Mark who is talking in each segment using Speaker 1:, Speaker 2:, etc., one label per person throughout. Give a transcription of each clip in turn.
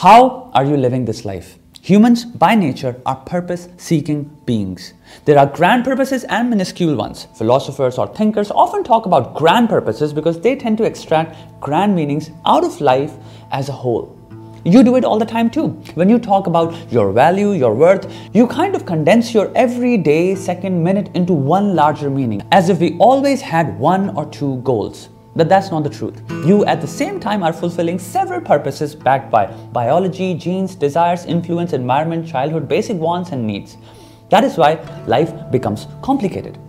Speaker 1: How are you living this life? Humans, by nature, are purpose-seeking beings. There are grand purposes and minuscule ones. Philosophers or thinkers often talk about grand purposes because they tend to extract grand meanings out of life as a whole. You do it all the time too. When you talk about your value, your worth, you kind of condense your everyday, second, minute into one larger meaning, as if we always had one or two goals. But that's not the truth. You at the same time are fulfilling several purposes backed by biology, genes, desires, influence, environment, childhood, basic wants and needs. That is why life becomes complicated.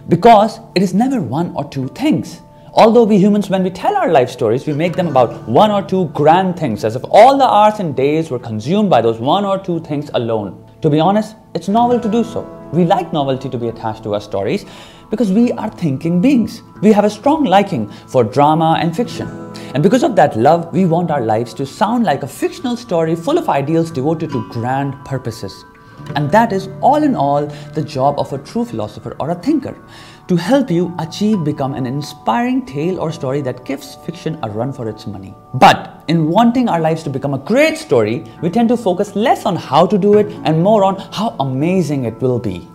Speaker 1: Because it is never one or two things. Although we humans, when we tell our life stories, we make them about one or two grand things, as if all the hours and days were consumed by those one or two things alone. To be honest, it's novel to do so. We like novelty to be attached to our stories because we are thinking beings. We have a strong liking for drama and fiction. And because of that love, we want our lives to sound like a fictional story full of ideals devoted to grand purposes. And that is all in all the job of a true philosopher or a thinker, to help you become an inspiring tale or story that gives fiction a run for its money. But in wanting our lives to become a great story, we tend to focus less on how to do it and more on how amazing it will be.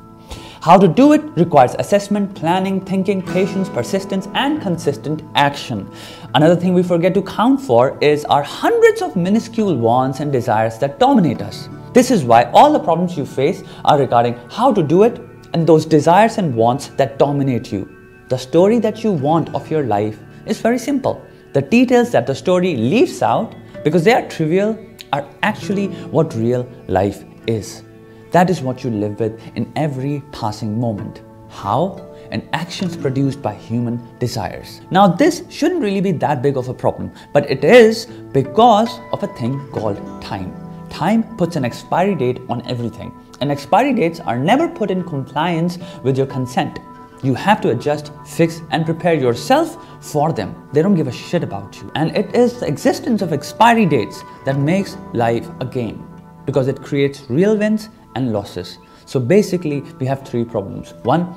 Speaker 1: How to do it requires assessment, planning, thinking, patience, persistence, and consistent action. Another thing we forget to count for is our hundreds of minuscule wants and desires that dominate us. This is why all the problems you face are regarding how to do it and those desires and wants that dominate you. The story that you want of your life is very simple. The details that the story leaves out, because they are trivial, are actually what real life is. That is what you live with in every passing moment. How? And actions produced by human desires. Now this shouldn't really be that big of a problem, but it is because of a thing called time. Time puts an expiry date on everything, and expiry dates are never put in compliance with your consent. You have to adjust, fix, and prepare yourself for them. They don't give a shit about you. And it is the existence of expiry dates that makes life a game, because it creates real wins and losses. So basically, we have three problems. 1.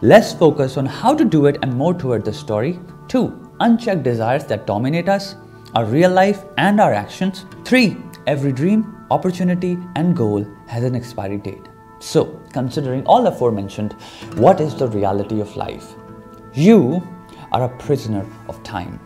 Speaker 1: Less focus on how to do it and more toward the story. 2. Unchecked desires that dominate us, our real life and our actions. 3. Every dream, opportunity and goal has an expiry date. So, considering all aforementioned, what is the reality of life? You are a prisoner of time.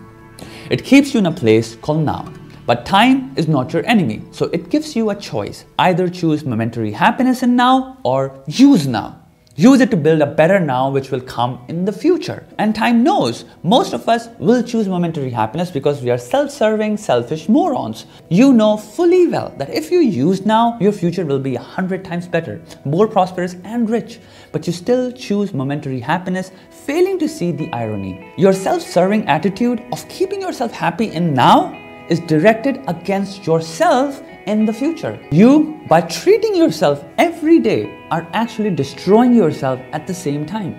Speaker 1: It keeps you in a place called now. But time is not your enemy, so it gives you a choice. Either choose momentary happiness in now or use now. Use it to build a better now which will come in the future. And time knows most of us will choose momentary happiness because we are self-serving, selfish morons. You know fully well that if you use now, your future will be 100 times better, more prosperous and rich. But you still choose momentary happiness, failing to see the irony. Your self-serving attitude of keeping yourself happy in now is directed against yourself in the future. You, by treating yourself every day, are actually destroying yourself at the same time.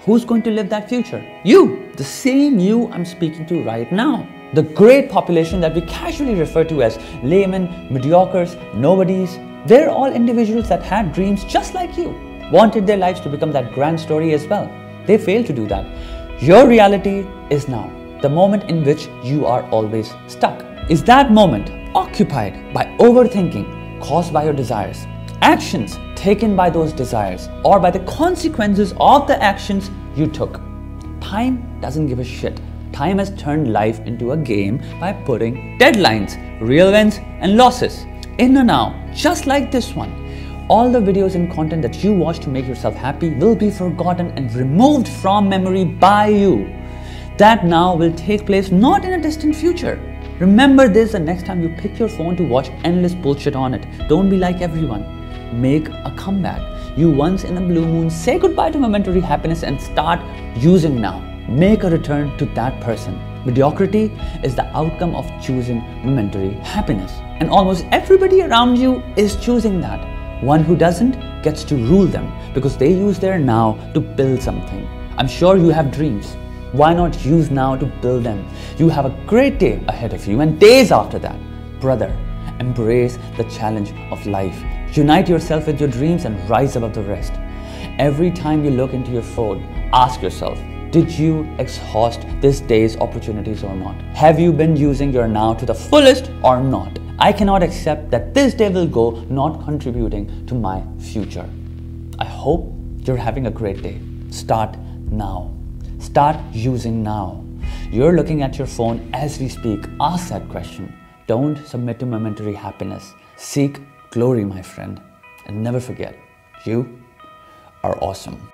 Speaker 1: Who's going to live that future? You, the same you I'm speaking to right now. The great population that we casually refer to as laymen, mediocres, nobodies, they're all individuals that had dreams just like you, wanted their lives to become that grand story as well. They failed to do that. Your reality is now, the moment in which you are always stuck. Is that moment occupied by overthinking caused by your desires, actions taken by those desires, or by the consequences of the actions you took? Time doesn't give a shit. Time has turned life into a game by putting deadlines, real wins and losses in the now, just like this one. All the videos and content that you watch to make yourself happy will be forgotten and removed from memory by you. That now will take place not in a distant future. Remember this the next time you pick your phone to watch endless bullshit on it. Don't be like everyone. Make a comeback. You once in a blue moon, say goodbye to momentary happiness and start using now. Make a return to that person. Mediocrity is the outcome of choosing momentary happiness. And almost everybody around you is choosing that. One who doesn't gets to rule them because they use their now to build something. I'm sure you have dreams. Why not use now to build them? You have a great day ahead of you and days after that. Brother, embrace the challenge of life. Unite yourself with your dreams and rise above the rest. Every time you look into your phone, ask yourself, did you exhaust this day's opportunities or not? Have you been using your now to the fullest or not? I cannot accept that this day will go not contributing to my future. I hope you're having a great day. Start now. Start using now. You're looking at your phone as we speak. Ask that question. Don't submit to momentary happiness. Seek glory, my friend. And never forget, you are awesome.